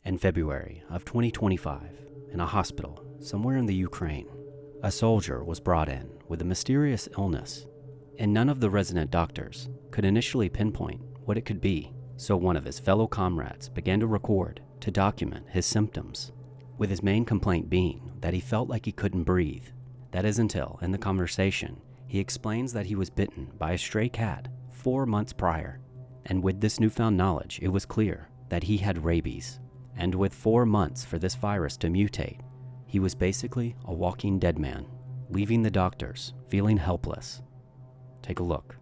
In February of 2025, in a hospital somewhere in the Ukraine, a soldier was brought in with a mysterious illness, and none of the resident doctors could initially pinpoint what it could be, so one of his fellow comrades began to record to document his symptoms, with his main complaint being that he felt like he couldn't breathe. That is until, in the conversation, he explains that he was bitten by a stray cat 4 months prior, and with this newfound knowledge, it was clear that he had rabies. And with 4 months for this virus to mutate, he was basically a walking dead man, leaving the doctors feeling helpless. Take a look.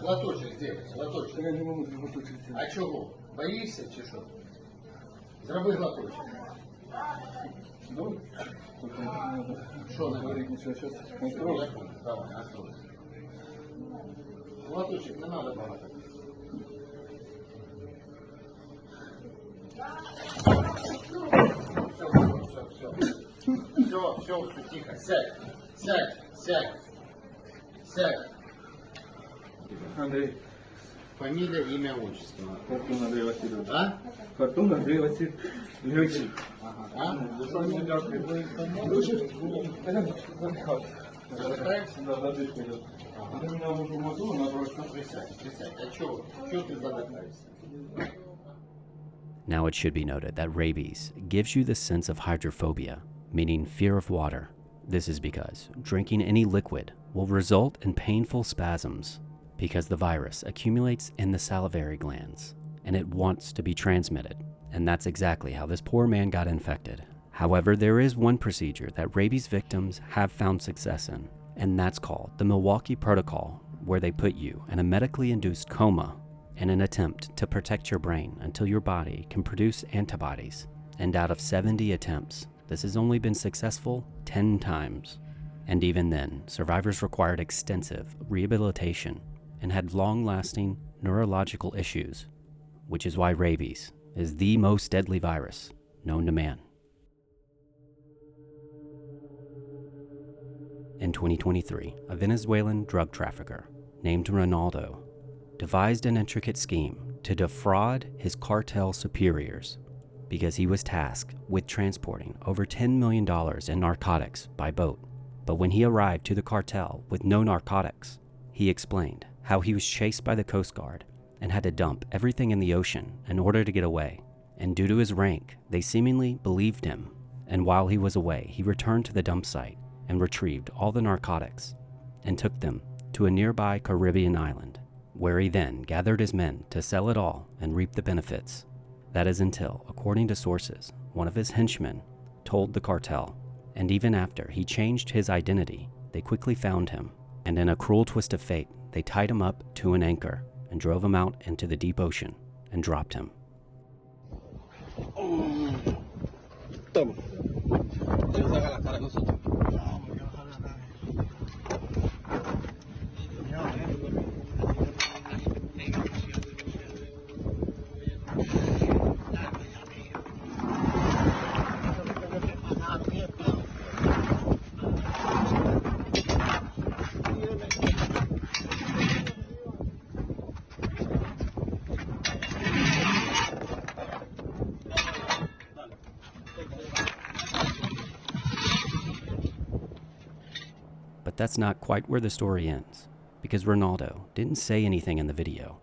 Лоточек сделай, лоточек. Я не можу глоточек. А чого? Боїшся чи що? Зроби глоточек. Ну, Що не говорить нічого, зараз Я контроль. понял. Давай, настрой. Глоточек, не надо багато. Все, тихо. Сядь. Андрей, Фамилия, имя, отчество. Фортун Андрей Васильевич. А? Фортун Андрей Васильевич. А? Що мені дякую? Задыхаешься? Да, задышка идет. Ты меня уже мазу набросил. Присядь. А чего ты задыхаешься? Now it should be noted that rabies gives you the sense of hydrophobia, meaning fear of water. This is because drinking any liquid will result in painful spasms because the virus accumulates in the salivary glands and it wants to be transmitted. And that's exactly how this poor man got infected. However, there is one procedure that rabies victims have found success in, and that's called the Milwaukee Protocol, where they put you in a medically induced coma in an attempt to protect your brain until your body can produce antibodies. And out of 70 attempts, this has only been successful 10 times. And even then, survivors required extensive rehabilitation and had long-lasting neurological issues, which is why rabies is the most deadly virus known to man. In 2023, a Venezuelan drug trafficker named Ronaldo devised an intricate scheme to defraud his cartel superiors because he was tasked with transporting over $10 million in narcotics by boat. But when he arrived to the cartel with no narcotics, he explained how he was chased by the Coast Guard and had to dump everything in the ocean in order to get away. And due to his rank, they seemingly believed him. And while he was away, he returned to the dump site and retrieved all the narcotics and took them to a nearby Caribbean island, where he then gathered his men to sell it all and reap the benefits. That is until, according to sources, one of his henchmen told the cartel, and even after he changed his identity, they quickly found him, and in a cruel twist of fate, they tied him up to an anchor and drove him out into the deep ocean and dropped him. But that's not quite where the story ends, because Ronaldo didn't say anything in the video.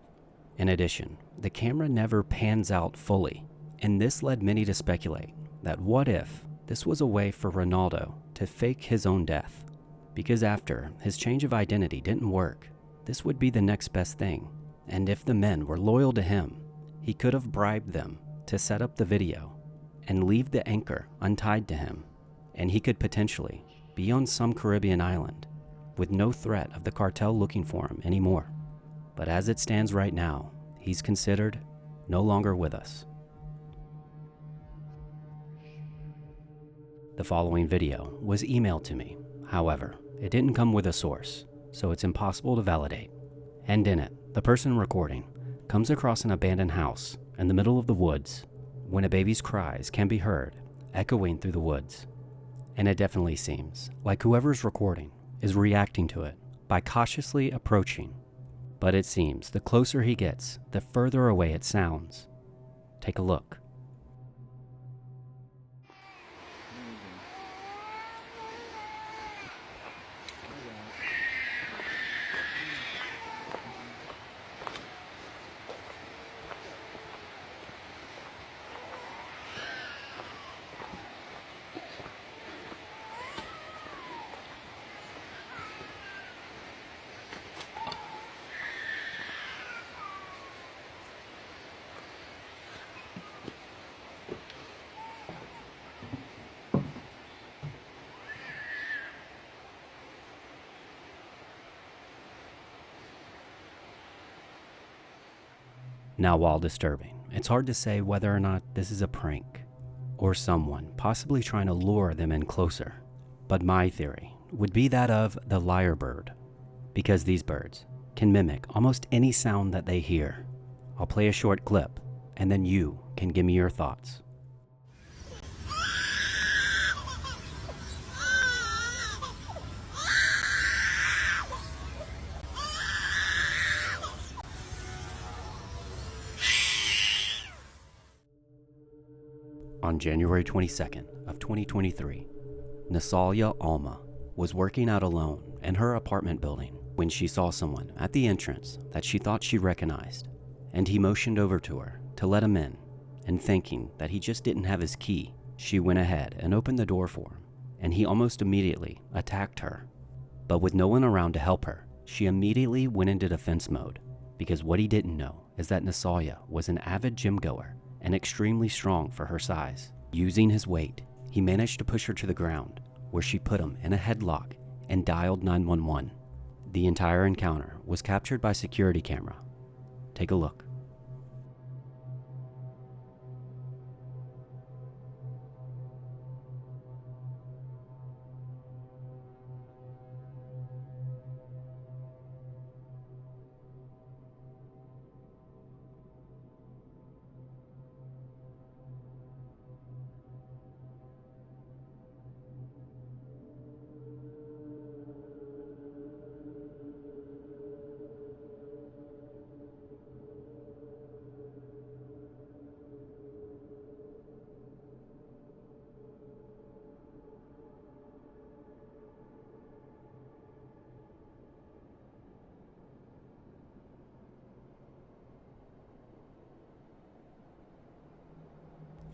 In addition, the camera never pans out fully, and this led many to speculate that what if this was a way for Ronaldo to fake his own death? Because after his change of identity didn't work, this would be the next best thing, and if the men were loyal to him, he could have bribed them to set up the video and leave the anchor untied to him, and he could potentially be on some Caribbean island with no threat of the cartel looking for him anymore. But as it stands right now, he's considered no longer with us. The following video was emailed to me. However, it didn't come with a source, so it's impossible to validate. And in it, the person recording comes across an abandoned house in the middle of the woods when a baby's cries can be heard echoing through the woods. And it definitely seems like whoever's recording is reacting to it by cautiously approaching. But it seems the closer he gets, the further away it sounds. Take a look. Now, while disturbing, it's hard to say whether or not this is a prank or someone possibly trying to lure them in closer. But my theory would be that of the lyrebird, because these birds can mimic almost any sound that they hear. I'll play a short clip, and then you can give me your thoughts. On January 22nd of 2023, Nasalia Alma was working out alone in her apartment building when she saw someone at the entrance that she thought she recognized, and he motioned over to her to let him in, and thinking that he just didn't have his key, she went ahead and opened the door for him, and he almost immediately attacked her. But with no one around to help her, she immediately went into defense mode, because what he didn't know is that Nasalia was an avid gym goer and extremely strong for her size. Using his weight, he managed to push her to the ground, where she put him in a headlock and dialed 911. The entire encounter was captured by security camera. Take a look.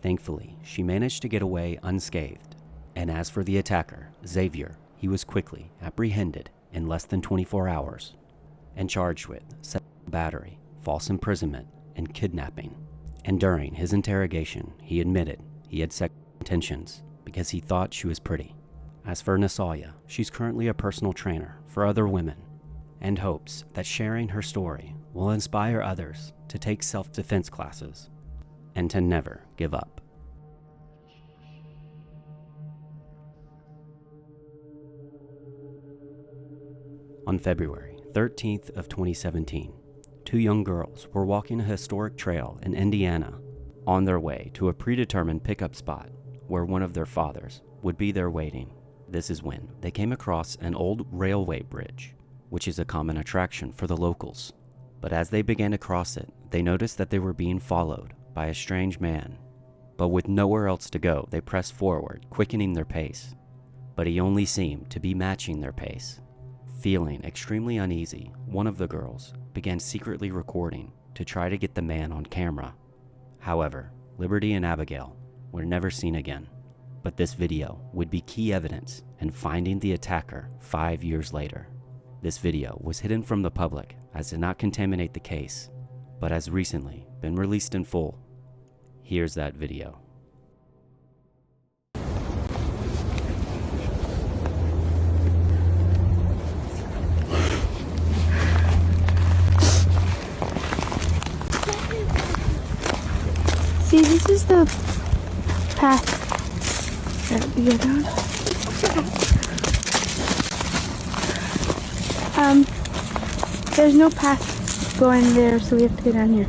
Thankfully, she managed to get away unscathed. And as for the attacker, Xavier, he was quickly apprehended in less than 24 hours and charged with sexual battery, false imprisonment, and kidnapping. And during his interrogation, he admitted he had sexual intentions because he thought she was pretty. As for Nasalia, she's currently a personal trainer for other women and hopes that sharing her story will inspire others to take self-defense classes and to never give up. On February 13th of 2017, two young girls were walking a historic trail in Indiana on their way to a predetermined pickup spot where one of their fathers would be there waiting. This is when they came across an old railway bridge, which is a common attraction for the locals. But as they began to cross it, they noticed that they were being followed by a strange man. But with nowhere else to go, they pressed forward, quickening their pace. But he only seemed to be matching their pace. Feeling extremely uneasy, one of the girls began secretly recording to try to get the man on camera. However, Liberty and Abigail were never seen again. But this video would be key evidence in finding the attacker 5 years later. This video was hidden from the public as to not contaminate the case, but has recently been released in full. Here's that video. See, this is the path that we go down. There's no path going there, so we have to go down here.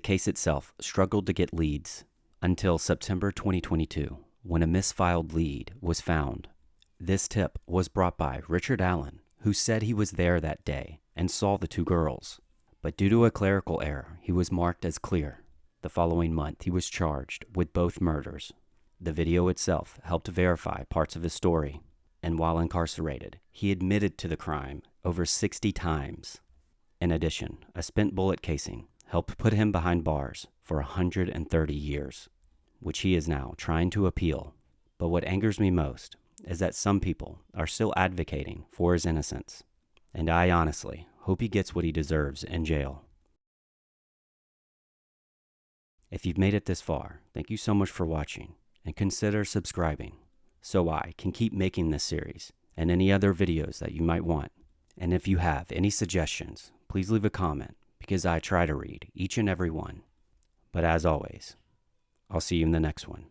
case itself struggled to get leads until September 2022, when a misfiled lead was found. This tip was brought by Richard Allen, who said he was there that day and saw the two girls. But due to a clerical error, he was marked as clear. The following month, he was charged with both murders. The video itself helped verify parts of his story, and while incarcerated, he admitted to the crime over 60 times. In addition, a spent bullet casing helped put him behind bars for 130 years, which he is now trying to appeal. But what angers me most is that some people are still advocating for his innocence, and I honestly hope he gets what he deserves in jail. If you've made it this far, thank you so much for watching, and consider subscribing so I can keep making this series and any other videos that you might want. And if you have any suggestions, please leave a comment, because I try to read each and every one. But as always, I'll see you in the next one.